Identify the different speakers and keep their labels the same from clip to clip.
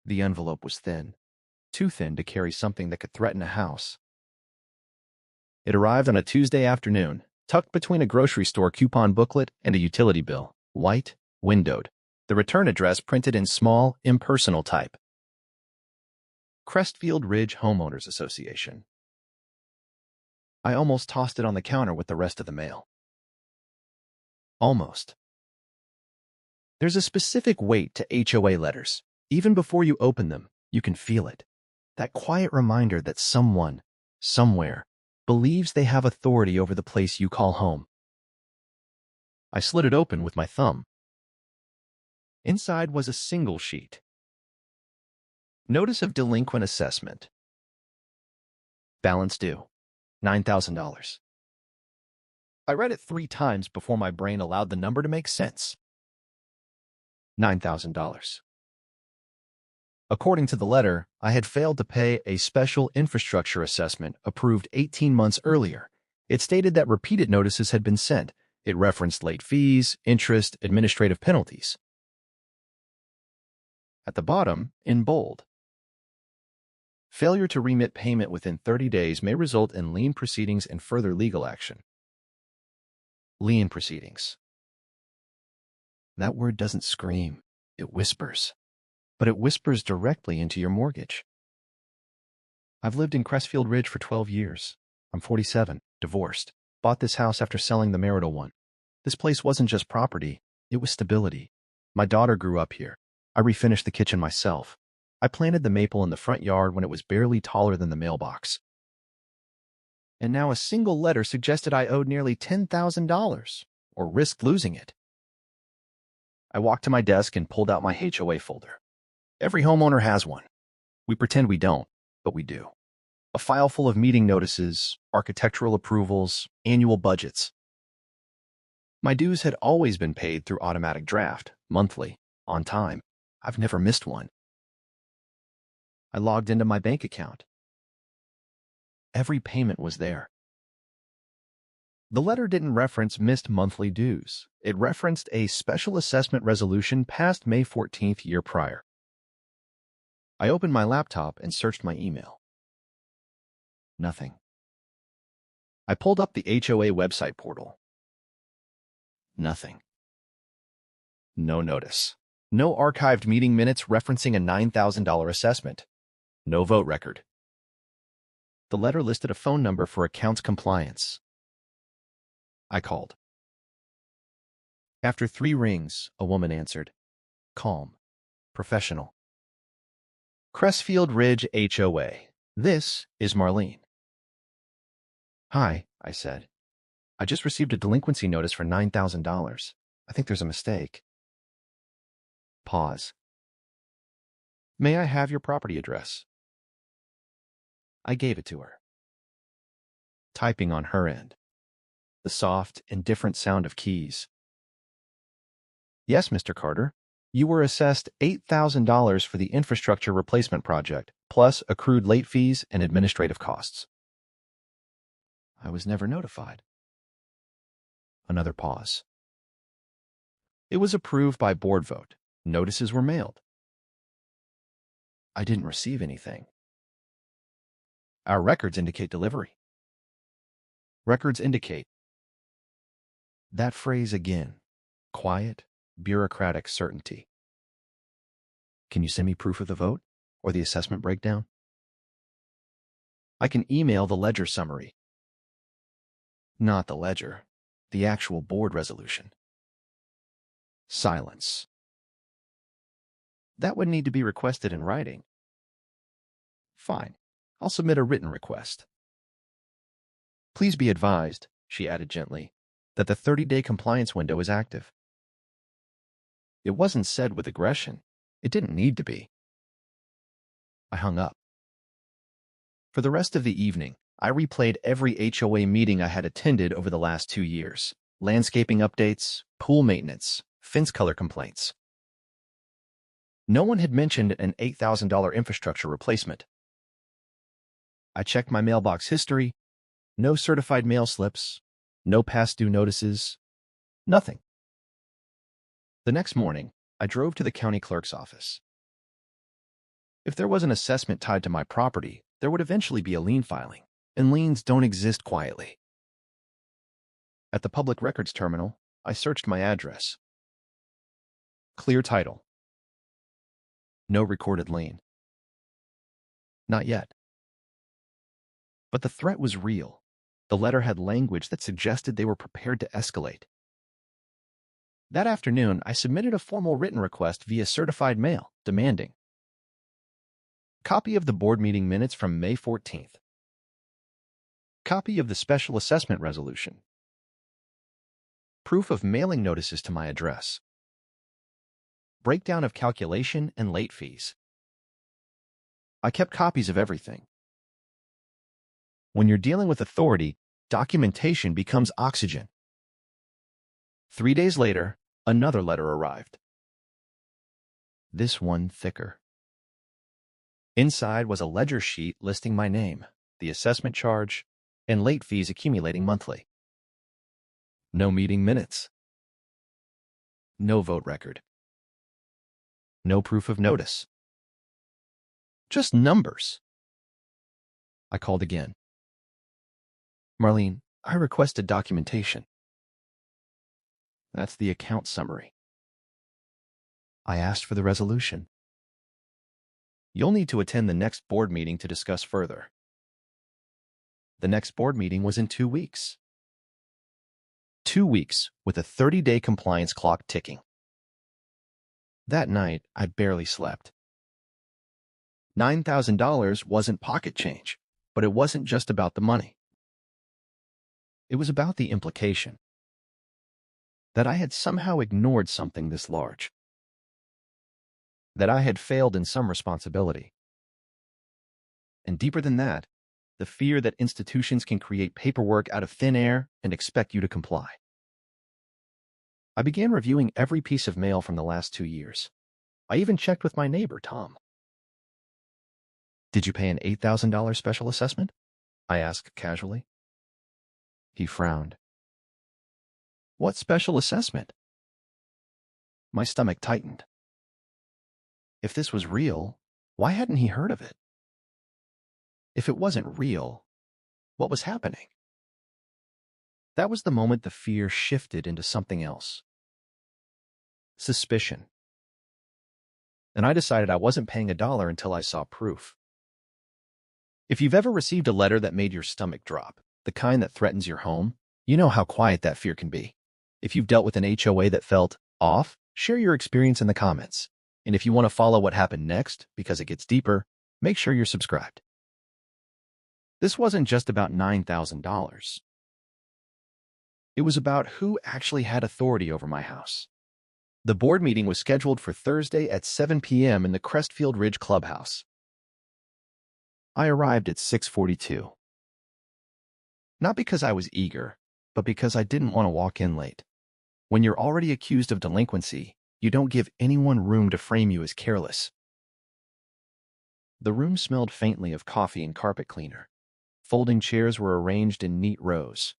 Speaker 1: The envelope was thin, too thin to carry something that could threaten a house. It arrived on a Tuesday afternoon, tucked between a grocery store coupon booklet and a utility bill, white, windowed. The return address printed in small, impersonal type. Crestfield Ridge Homeowners Association. I almost tossed it on the counter with the rest of the mail. Almost. There's a specific weight to HOA letters. Even before you open them, you can feel it. That quiet reminder that someone, somewhere, believes they have authority over the place you call home. I slid it open with my thumb. Inside was a single sheet. Notice of delinquent assessment. Balance due, $9,000. I read it 3 times before my brain allowed the number to make sense. $9,000. According to the letter, I had failed to pay a special infrastructure assessment approved 18 months earlier. It stated that repeated notices had been sent. It referenced late fees, interest, administrative penalties. At the bottom, in bold, failure to remit payment within 30 days may result in lien proceedings and further legal action. Lien proceedings. That word doesn't scream, it whispers. But it whispers directly into your mortgage. I've lived in Crestfield Ridge for 12 years. I'm 47, divorced, bought this house after selling the marital one. This place wasn't just property, it was stability. My daughter grew up here. I refinished the kitchen myself. I planted the maple in the front yard when it was barely taller than the mailbox. And now a single letter suggested I owed nearly $10,000, or risked losing it. I walked to my desk and pulled out my HOA folder. Every homeowner has one. We pretend we don't, but we do. A file full of meeting notices, architectural approvals, annual budgets. My dues had always been paid through automatic draft, monthly, on time. I've never missed one. I logged into my bank account. Every payment was there. The letter didn't reference missed monthly dues. It referenced a special assessment resolution passed May 14th year prior. I opened my laptop and searched my email. Nothing. I pulled up the HOA website portal. Nothing. No notice. No archived meeting minutes referencing a $9,000 assessment. No vote record. The letter listed a phone number for accounts compliance. I called. After 3 rings, a woman answered. Calm. Professional. Crestfield Ridge HOA. This is Marlene. Hi, I said. I just received a delinquency notice for $9,000. I think there's a mistake. Pause. May I have your property address? I gave it to her. Typing on her end. The soft, indifferent sound of keys. Yes, Mr. Carter. You were assessed $8,000 for the infrastructure replacement project, plus accrued late fees and administrative costs. I was never notified. Another pause. It was approved by board vote. Notices were mailed. I didn't receive anything. Our records indicate delivery. Records indicate. That phrase again. Quiet, bureaucratic certainty. Can you send me proof of the vote or the assessment breakdown? I can email the ledger summary. Not the ledger, the actual board resolution. Silence. That would need to be requested in writing. Fine, I'll submit a written request. Please be advised, she added gently, that the 30-day compliance window is active. It wasn't said with aggression. It didn't need to be. I hung up. For the rest of the evening, I replayed every HOA meeting I had attended over the last 2 years. Landscaping updates, pool maintenance, fence color complaints. No one had mentioned an $8,000 infrastructure replacement. I checked my mailbox history. No certified mail slips. No past due notices. Nothing. The next morning, I drove to the county clerk's office. If there was an assessment tied to my property, there would eventually be a lien filing, and liens don't exist quietly. At the public records terminal, I searched my address. Clear title. No recorded lien. Not yet. But the threat was real. The letter had language that suggested they were prepared to escalate. That afternoon, I submitted a formal written request via certified mail, demanding copy of the board meeting minutes from May 14th, copy of the special assessment resolution, proof of mailing notices to my address, breakdown of calculation and late fees. I kept copies of everything. When you're dealing with authority, documentation becomes oxygen. 3 days later, another letter arrived. This one thicker. Inside was a ledger sheet listing my name, the assessment charge, and late fees accumulating monthly. No meeting minutes. No vote record. No proof of notice. Just numbers. I called again. Marlene, I requested documentation. That's the account summary. I asked for the resolution. You'll need to attend the next board meeting to discuss further. The next board meeting was in 2 weeks. 2 weeks with a 30-day compliance clock ticking. That night, I barely slept. $9,000 wasn't pocket change, but it wasn't just about the money. It was about the implication that I had somehow ignored something this large, that I had failed in some responsibility. And deeper than that, the fear that institutions can create paperwork out of thin air and expect you to comply. I began reviewing every piece of mail from the last 2 years. I even checked with my neighbor, Tom. Did you pay an $8,000 special assessment? I asked casually. He frowned. What special assessment? My stomach tightened. If this was real, why hadn't he heard of it? If it wasn't real, what was happening? That was the moment the fear shifted into something else. Suspicion. And I decided I wasn't paying $1 until I saw proof. If you've ever received a letter that made your stomach drop, the kind that threatens your home, you know how quiet that fear can be. If you've dealt with an HOA that felt off, share your experience in the comments. And if you want to follow what happened next, because it gets deeper, make sure you're subscribed. This wasn't just about $9,000. It was about who actually had authority over my house. The board meeting was scheduled for Thursday at 7 p.m. in the Crestfield Ridge Clubhouse. I arrived at 6:42. Not because I was eager, but because I didn't want to walk in late. When you're already accused of delinquency, you don't give anyone room to frame you as careless. The room smelled faintly of coffee and carpet cleaner. Folding chairs were arranged in neat rows.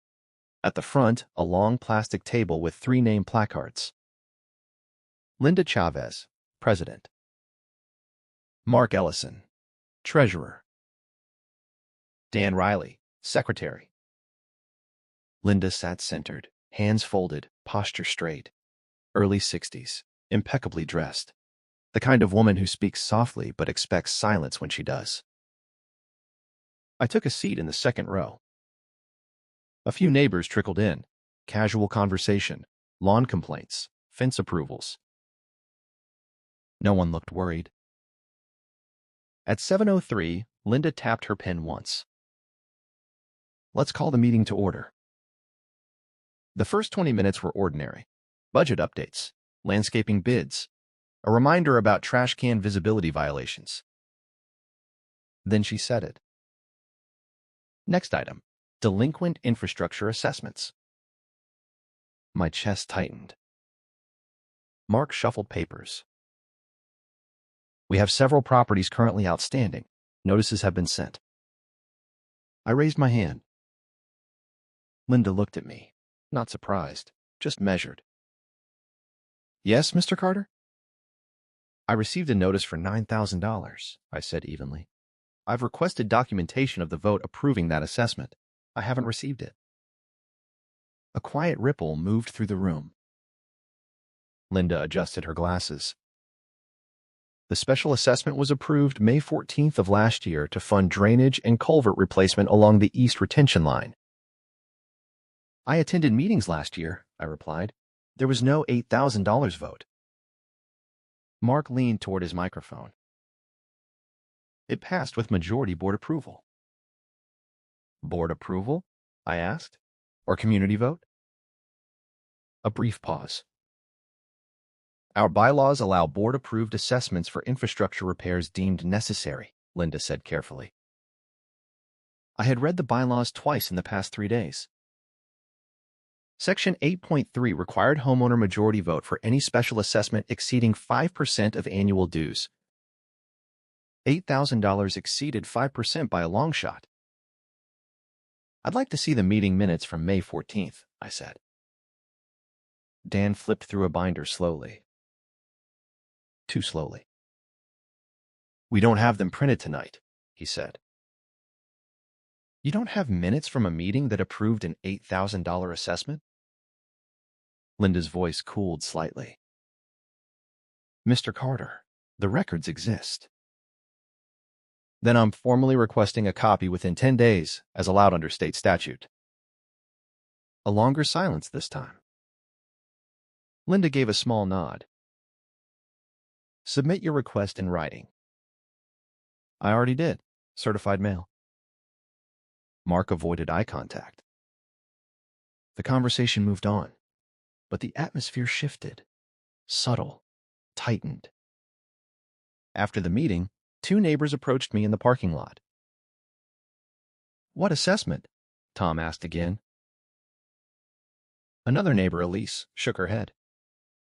Speaker 1: At the front, a long plastic table with 3 name placards. Linda Chavez, President. Mark Ellison, Treasurer. Dan Riley, Secretary. Linda sat centered, hands folded, posture straight. Early 60s, impeccably dressed. The kind of woman who speaks softly but expects silence when she does. I took a seat in the second row. A few neighbors trickled in. Casual conversation, lawn complaints, fence approvals. No one looked worried. At 7:03, Linda tapped her pen once. Let's call the meeting to order. The first 20 minutes were ordinary. Budget updates, landscaping bids, a reminder about trash can visibility violations. Then she said it. Next item, delinquent infrastructure assessments. My chest tightened. Mark shuffled papers. We have several properties currently outstanding. Notices have been sent. I raised my hand. Linda looked at me, not surprised, just measured. Yes, Mr. Carter? I received a notice for $9,000, I said evenly. I've requested documentation of the vote approving that assessment. I haven't received it. A quiet ripple moved through the room. Linda adjusted her glasses. The special assessment was approved May 14th of last year to fund drainage and culvert replacement along the east retention line. I attended meetings last year, I replied. There was no $8,000 vote. Mark leaned toward his microphone. It passed with majority board approval. Board approval? I asked. Or community vote? A brief pause. Our bylaws allow board-approved assessments for infrastructure repairs deemed necessary, Linda said carefully. I had read the bylaws twice in the past 3 days. Section 8.3 required homeowner majority vote for any special assessment exceeding 5% of annual dues. $8,000 exceeded 5% by a long shot. I'd like to see the meeting minutes from May 14th, I said. Dan flipped through a binder slowly. Too slowly. We don't have them printed tonight, he said. You don't have minutes from a meeting that approved an $8,000 assessment? Linda's voice cooled slightly. Mr. Carter, the records exist. Then I'm formally requesting a copy within 10 days, as allowed under state statute. A longer silence this time. Linda gave a small nod. Submit your request in writing. I already did. Certified mail. Mark avoided eye contact. The conversation moved on, but the atmosphere shifted. Subtle. Tightened. After the meeting, 2 neighbors approached me in the parking lot. What assessment? Tom asked again. Another neighbor, Elise, shook her head.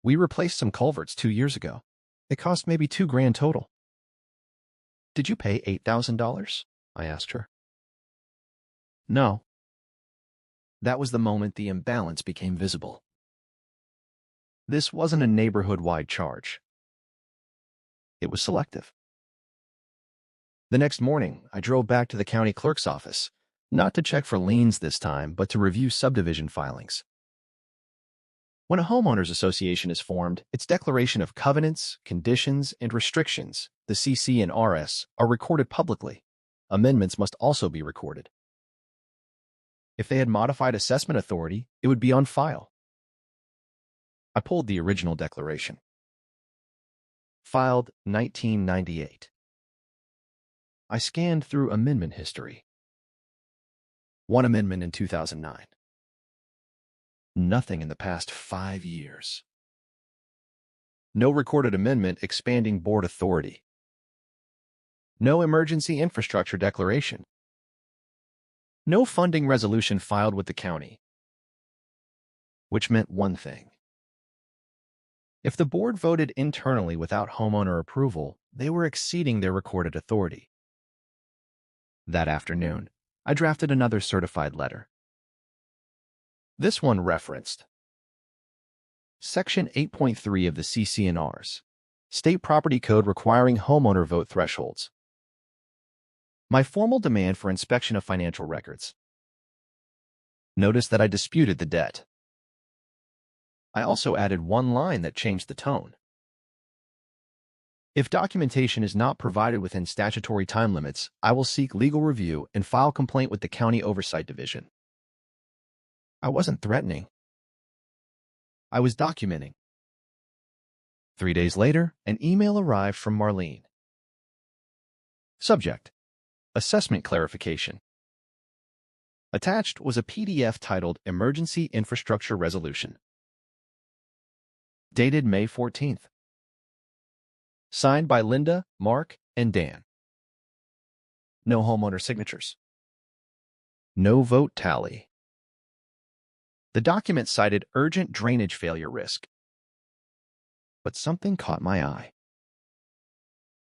Speaker 1: We replaced some culverts 2 years ago. It cost maybe $2,000 total. Did you pay $8,000? I asked her. No. That was the moment the imbalance became visible. This wasn't a neighborhood-wide charge. It was selective. The next morning, I drove back to the county clerk's office, not to check for liens this time, but to review subdivision filings. When a homeowners association is formed, its declaration of covenants, conditions, and restrictions, the CC and RS, are recorded publicly. Amendments must also be recorded. If they had modified assessment authority, it would be on file. I pulled the original declaration. Filed 1998. I scanned through amendment history. One amendment in 2009. Nothing in the past 5 years. No recorded amendment expanding board authority. No emergency infrastructure declaration. No funding resolution filed with the county. Which meant one thing. If the board voted internally without homeowner approval, they were exceeding their recorded authority. That afternoon, I drafted another certified letter. This one referenced Section 8.3 of the CC&Rs, State Property Code requiring homeowner vote thresholds. My formal demand for inspection of financial records. Notice that I disputed the debt. I also added one line that changed the tone. If documentation is not provided within statutory time limits, I will seek legal review and file complaint with the County Oversight Division. I wasn't threatening. I was documenting. 3 days later, an email arrived from Marlene. Subject: Assessment Clarification. Attached was a PDF titled Emergency Infrastructure Resolution. Dated May 14th. Signed by Linda, Mark, and Dan. No homeowner signatures. No vote tally. The document cited urgent drainage failure risk. But something caught my eye.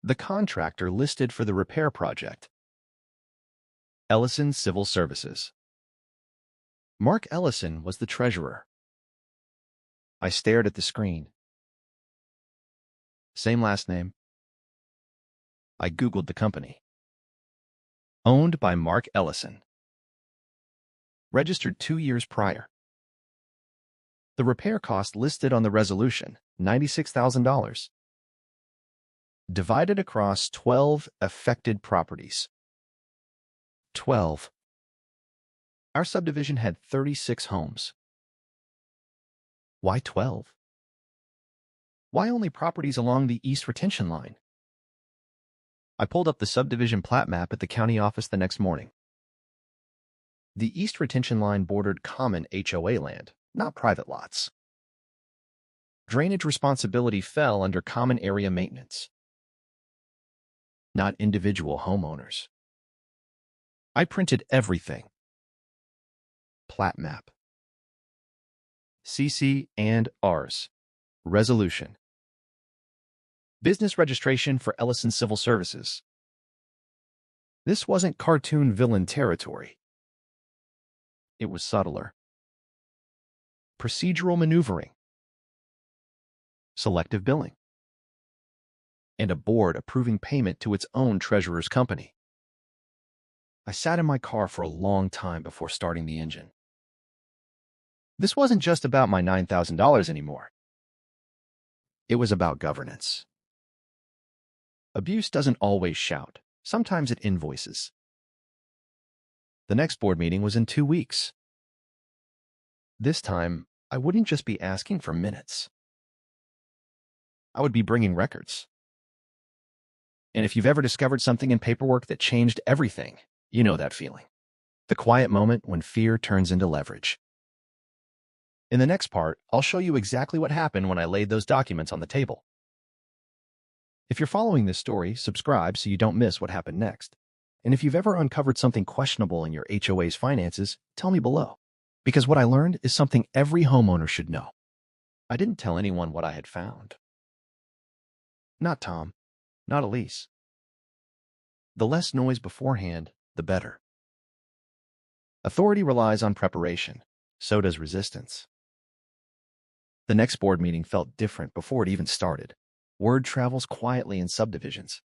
Speaker 1: The contractor listed for the repair project. Ellison Civil Services. Mark Ellison was the treasurer. I stared at the screen. Same last name. I Googled the company. Owned by Mark Ellison. Registered 2 years prior. The repair cost listed on the resolution, $96,000. Divided across 12 affected properties. 12. Our subdivision had 36 homes. Why 12? Why only properties along the East Retention Line? I pulled up the subdivision plat map at the county office the next morning. The East Retention Line bordered common HOA land, not private lots. Drainage responsibility fell under common area maintenance, not individual homeowners. I printed everything. Plat map. CC and Rs. Resolution. Business registration for Ellison Civil Services. This wasn't cartoon villain territory. It was subtler. Procedural maneuvering. Selective billing. And a board approving payment to its own treasurer's company. I sat in my car for a long time before starting the engine. This wasn't just about my $9,000 anymore. It was about governance. Abuse doesn't always shout. Sometimes it invoices. The next board meeting was in 2 weeks. This time, I wouldn't just be asking for minutes. I would be bringing records. And if you've ever discovered something in paperwork that changed everything, you know that feeling. The quiet moment when fear turns into leverage. In the next part, I'll show you exactly what happened when I laid those documents on the table. If you're following this story, subscribe so you don't miss what happened next. And if you've ever uncovered something questionable in your HOA's finances, tell me below. Because what I learned is something every homeowner should know. I didn't tell anyone what I had found. Not Tom, not Elise. The less noise beforehand, the better. Authority relies on preparation. So does resistance. The next board meeting felt different before it even started. Word travels quietly in subdivisions.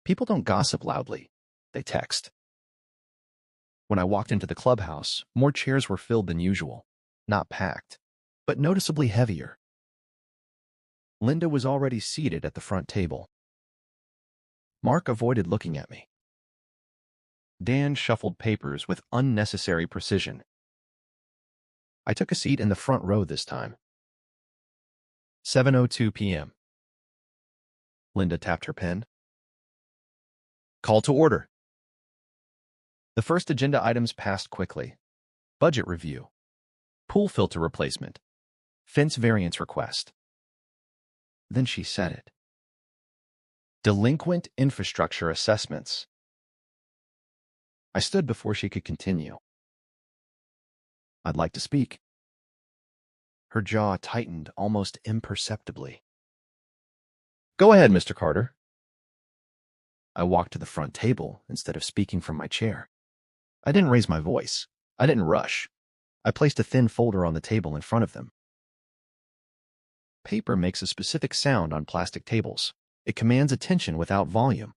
Speaker 1: People don't gossip loudly. They text. When I walked into the clubhouse, more chairs were filled than usual. Not packed, but noticeably heavier. Linda was already seated at the front table. Mark avoided looking at me. Dan shuffled papers with unnecessary precision. I took a seat in the front row this time. 7:02 p.m. Linda tapped her pen. Call to order. The first agenda items passed quickly. Budget review. Pool filter replacement. Fence variance request. Then she said it. Delinquent infrastructure assessments. I stood before she could continue. I'd like to speak. Her jaw tightened almost imperceptibly. Go ahead, Mr. Carter. I walked to the front table instead of speaking from my chair. I didn't raise my voice. I didn't rush. I placed a thin folder on the table in front of them. Paper makes a specific sound on plastic tables. It commands attention without volume.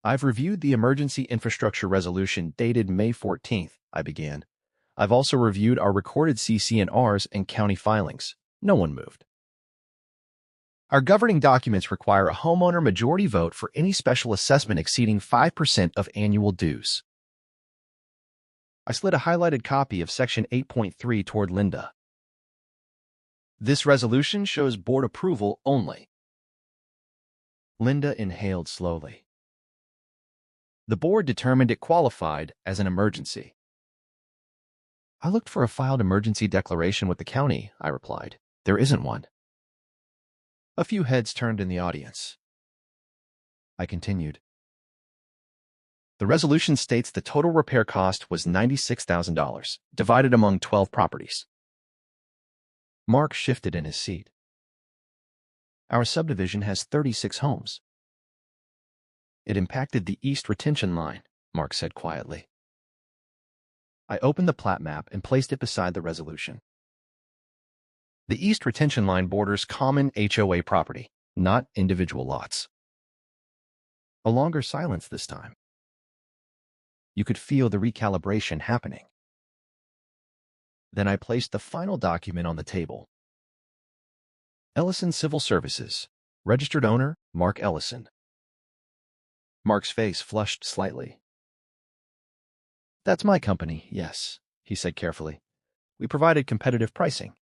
Speaker 1: I've reviewed the emergency infrastructure resolution dated May 14th, I began. I've also reviewed our recorded CC&Rs and county filings. No one moved. Our governing documents require a homeowner majority vote for any special assessment exceeding 5% of annual dues. I slid a highlighted copy of Section 8.3 toward Linda. This resolution shows board approval only. Linda inhaled slowly. The board determined it qualified as an emergency. I looked for a filed emergency declaration with the county, I replied. There isn't one. A few heads turned in the audience. I continued. The resolution states the total repair cost was $96,000, divided among 12 properties. Mark shifted in his seat. Our subdivision has 36 homes. It impacted the East Retention Line, Mark said quietly. I opened the plat map and placed it beside the resolution. The East Retention Line borders common HOA property, not individual lots. A longer silence this time. You could feel the recalibration happening. Then I placed the final document on the table. Ellison Civil Services. Registered owner, Mark Ellison. Mark's face flushed slightly. That's my company, yes, he said carefully. We provided competitive pricing.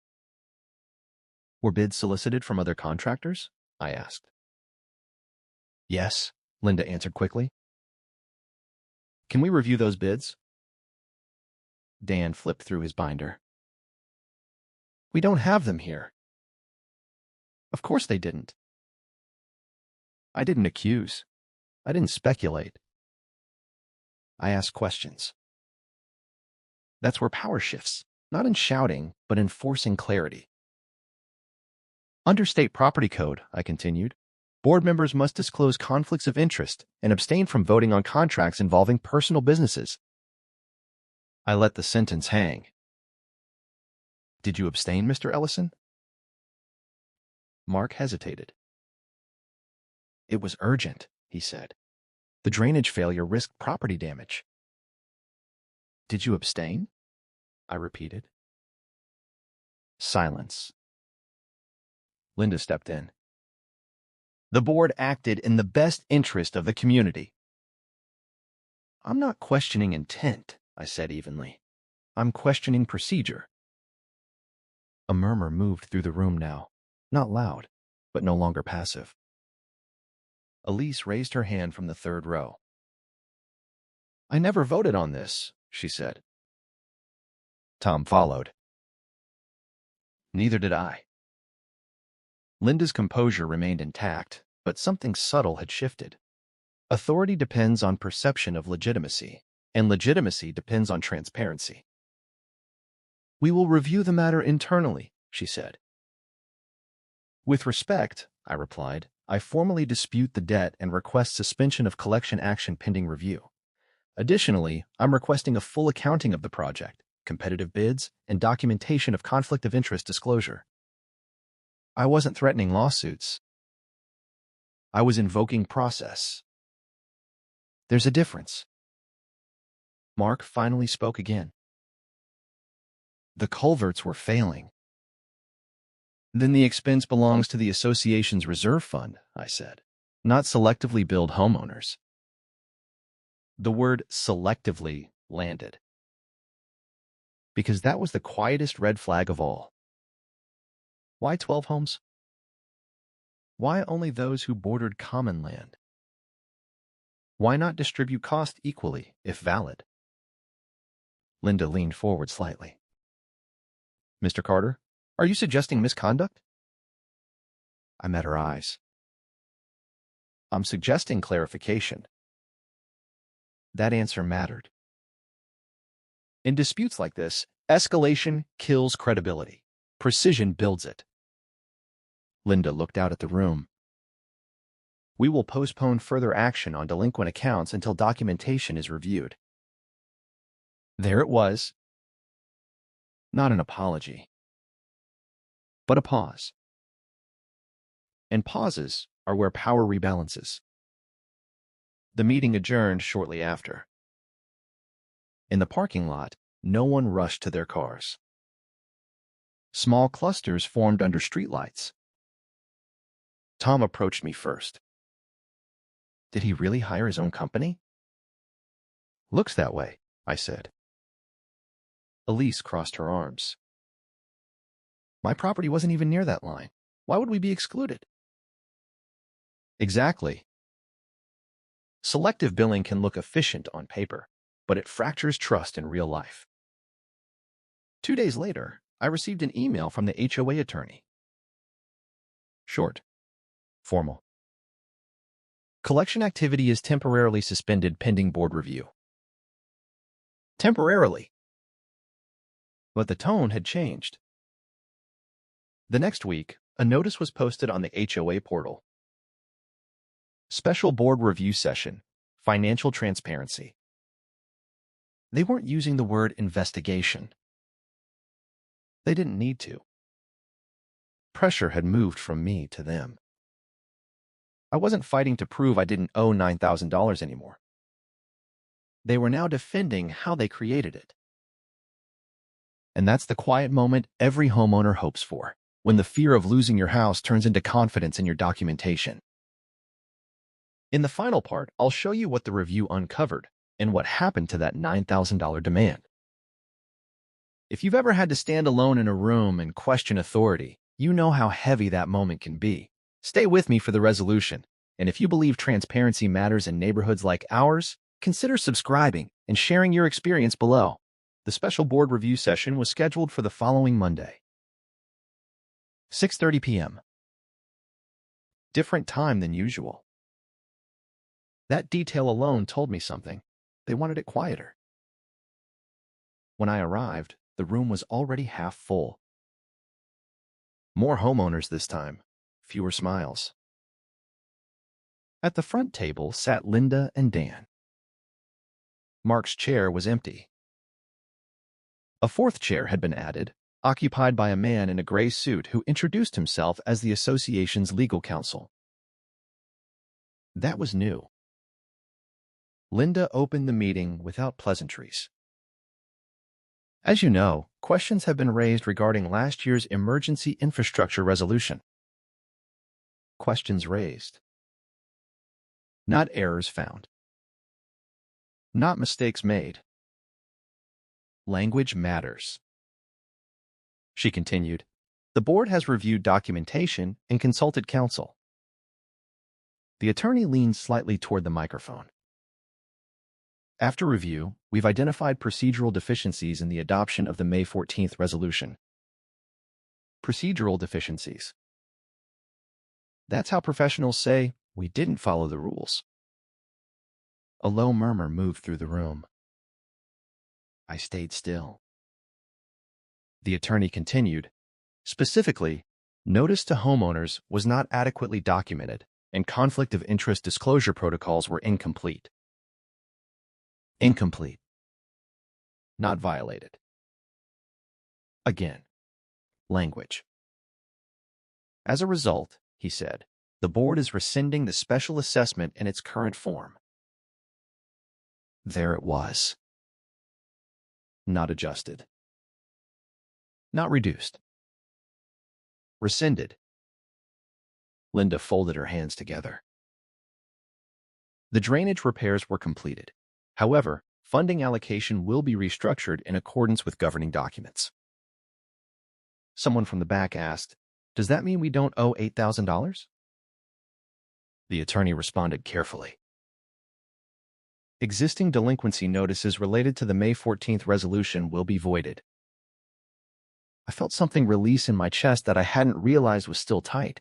Speaker 1: Were bids solicited from other contractors? I asked. Yes, Linda answered quickly. Can we review those bids? Dan flipped through his binder. We don't have them here. Of course they didn't. I didn't accuse. I didn't speculate. I asked questions. That's where power shifts, not in shouting, but in forcing clarity. Under state property code, I continued, board members must disclose conflicts of interest and abstain from voting on contracts involving personal businesses. I let the sentence hang. Did you abstain, Mr. Ellison? Mark hesitated. It was urgent, he said. The drainage failure risked property damage. Did you abstain? I repeated. Silence. Linda stepped in. The board acted in the best interest of the community. I'm not questioning intent, I said evenly. I'm questioning procedure. A murmur moved through the room now, not loud, but no longer passive. Elise raised her hand from the third row. I never voted on this, she said. Tom followed. Neither did I. Linda's composure remained intact, but something subtle had shifted. Authority depends on perception of legitimacy, and legitimacy depends on transparency. We will review the matter internally, she said. With respect, I replied, I formally dispute the debt and request suspension of collection action pending review. Additionally, I'm requesting a full accounting of the project, competitive bids, and documentation of conflict of interest disclosure. I wasn't threatening lawsuits. I was invoking process. There's a difference. Mark finally spoke again. The culverts were failing. Then the expense belongs to the association's reserve fund, I said, not selectively billed homeowners. The word selectively landed. Because that was the quietest red flag of all. Why 12 homes? Why only those who bordered common land? Why not distribute cost equally, if valid? Linda leaned forward slightly. Mr. Carter, are you suggesting misconduct? I met her eyes. I'm suggesting clarification. That answer mattered. In disputes like this, escalation kills credibility. Precision builds it. Linda looked out at the room. We will postpone further action on delinquent accounts until documentation is reviewed. There it was. Not an apology, but a pause. And pauses are where power rebalances. The meeting adjourned shortly after. In the parking lot, no one rushed to their cars. Small clusters formed under streetlights. Tom approached me first. Did he really hire his own company? Looks that way, I said. Elise crossed her arms. My property wasn't even near that line. Why would we be excluded? Exactly. Selective billing can look efficient on paper, but it fractures trust in real life. 2 days later, I received an email from the HOA attorney. Short. Formal. Collection activity is temporarily suspended pending board review. Temporarily. But the tone had changed. The next week, a notice was posted on the HOA portal. Special board review session, financial transparency. They weren't using the word investigation. They didn't need to. Pressure had moved from me to them. I wasn't fighting to prove I didn't owe $9,000 anymore. They were now defending how they created it. And that's the quiet moment every homeowner hopes for, when the fear of losing your house turns into confidence in your documentation. In the final part, I'll show you what the review uncovered and what happened to that $9,000 demand. If you've ever had to stand alone in a room and question authority, you know how heavy that moment can be. Stay with me for the resolution, and if you believe transparency matters in neighborhoods like ours, consider subscribing and sharing your experience below. The special board review session was scheduled for the following Monday. 6:30 p.m. Different time than usual. That detail alone told me something. They wanted it quieter. When I arrived, the room was already half full. More homeowners this time, fewer smiles. At the front table sat Linda and Dan. Mark's chair was empty. A fourth chair had been added, occupied by a man in a gray suit who introduced himself as the association's legal counsel. That was new. Linda opened the meeting without pleasantries. As you know, questions have been raised regarding last year's emergency infrastructure resolution. Questions raised. Not errors found. Not mistakes made. Language matters. She continued, the board has reviewed documentation and consulted counsel. The attorney leaned slightly toward the microphone. After review, we've identified procedural deficiencies in the adoption of the May 14th resolution. Procedural deficiencies. That's how professionals say we didn't follow the rules. A low murmur moved through the room. I stayed still. The attorney continued, specifically, notice to homeowners was not adequately documented and conflict of interest disclosure protocols were incomplete. Incomplete. Not violated. Again. Language. As a result, he said, the board is rescinding the special assessment in its current form. There it was. Not adjusted. Not reduced. Rescinded. Linda folded her hands together. The drainage repairs were completed. However, funding allocation will be restructured in accordance with governing documents. Someone from the back asked, does that mean we don't owe $8,000? The attorney responded carefully. Existing delinquency notices related to the May 14th resolution will be voided. I felt something release in my chest that I hadn't realized was still tight.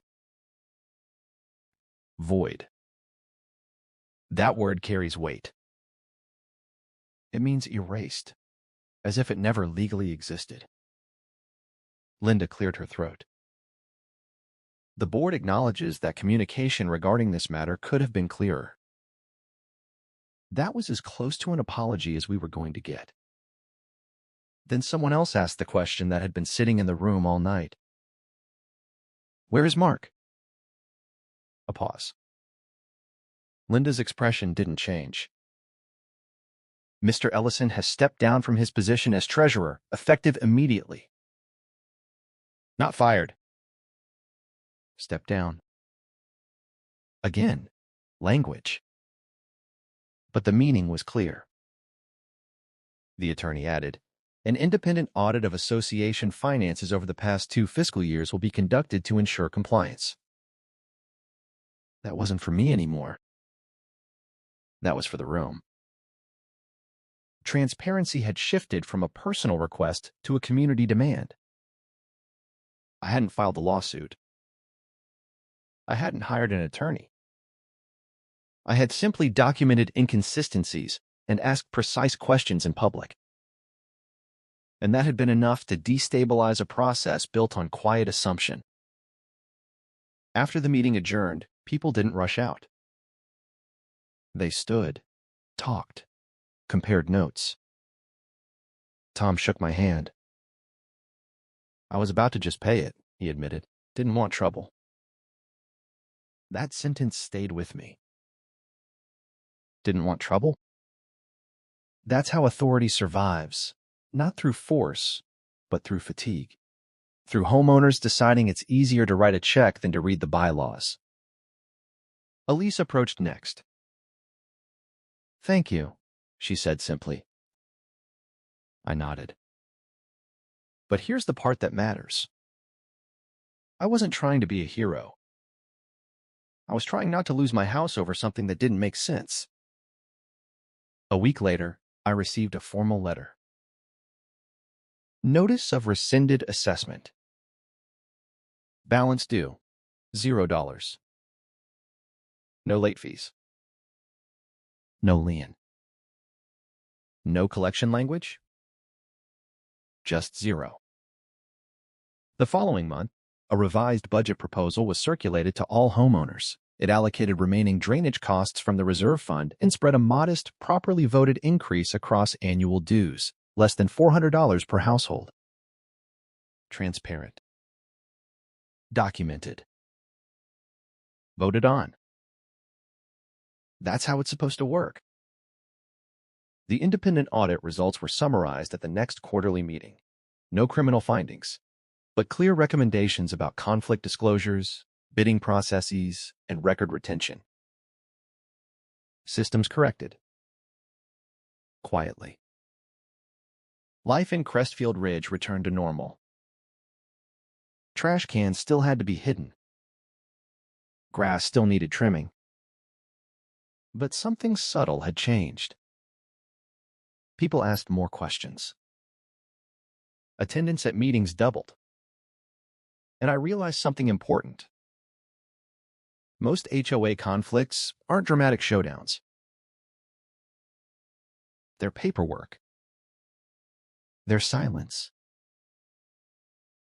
Speaker 1: Void. That word carries weight. It means erased, as if it never legally existed. Linda cleared her throat. The board acknowledges that communication regarding this matter could have been clearer. That was as close to an apology as we were going to get. Then someone else asked the question that had been sitting in the room all night. Where is Mark? A pause. Linda's expression didn't change. Mr. Ellison has stepped down from his position as treasurer, effective immediately. Not fired. Step down. Again, language. But the meaning was clear. The attorney added, an independent audit of association finances over the past 2 fiscal years will be conducted to ensure compliance. That wasn't for me anymore. That was for the room. Transparency had shifted from a personal request to a community demand. I hadn't filed a lawsuit. I hadn't hired an attorney. I had simply documented inconsistencies and asked precise questions in public. And that had been enough to destabilize a process built on quiet assumption. After the meeting adjourned, people didn't rush out. They stood, talked, compared notes. Tom shook my hand. I was about to just pay it, he admitted. Didn't want trouble. That sentence stayed with me. Didn't want trouble? That's how authority survives, not through force, but through fatigue. Through homeowners deciding it's easier to write a check than to read the bylaws. Elise approached next. "Thank you," she said simply. I nodded. But here's the part that matters. I wasn't trying to be a hero. I was trying not to lose my house over something that didn't make sense. A week later, I received a formal letter. Notice of rescinded assessment. Balance due, $0. No late fees. No lien. No collection language? Just zero. The following month, a revised budget proposal was circulated to all homeowners. It allocated remaining drainage costs from the reserve fund and spread a modest, properly voted increase across annual dues, less than $400 per household. Transparent. Documented. Voted on. That's how it's supposed to work. The independent audit results were summarized at the next quarterly meeting. No criminal findings, but clear recommendations about conflict disclosures, bidding processes, and record retention. Systems corrected. Quietly. Life in Crestfield Ridge returned to normal. Trash cans still had to be hidden. Grass still needed trimming. But something subtle had changed. People asked more questions. Attendance at meetings doubled. And I realized something important. Most HOA conflicts aren't dramatic showdowns. They're paperwork. They're silence.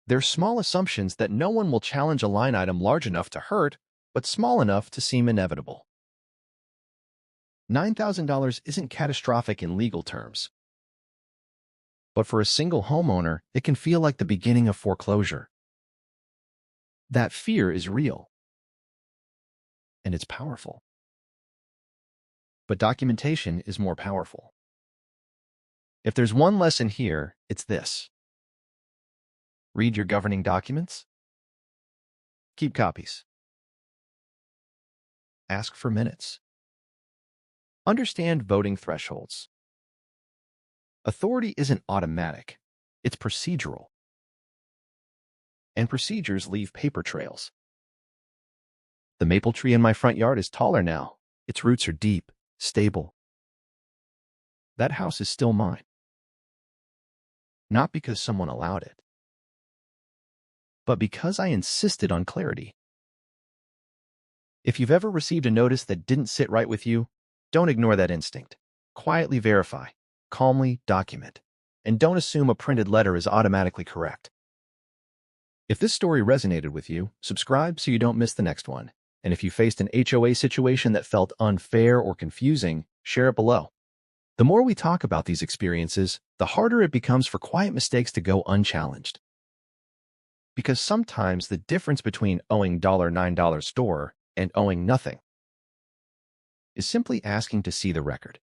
Speaker 1: They're small assumptions that no one will challenge a line item large enough to hurt, but small enough to seem inevitable. $9,000 isn't catastrophic in legal terms. But for a single homeowner, it can feel like the beginning of foreclosure. That fear is real. And it's powerful. But documentation is more powerful. If there's one lesson here, it's this. Read your governing documents. Keep copies. Ask for minutes. Understand voting thresholds. Authority isn't automatic. It's procedural. And procedures leave paper trails. The maple tree in my front yard is taller now. Its roots are deep, stable. That house is still mine. Not because someone allowed it, but because I insisted on clarity. If you've ever received a notice that didn't sit right with you, don't ignore that instinct. Quietly verify, calmly document, and don't assume a printed letter is automatically correct. If this story resonated with you, subscribe so you don't miss the next one. And if you faced an HOA situation that felt unfair or confusing, share it below. The more we talk about these experiences, the harder it becomes for quiet mistakes to go unchallenged. Because sometimes the difference between owing $9 store and owing nothing is simply asking to see the record.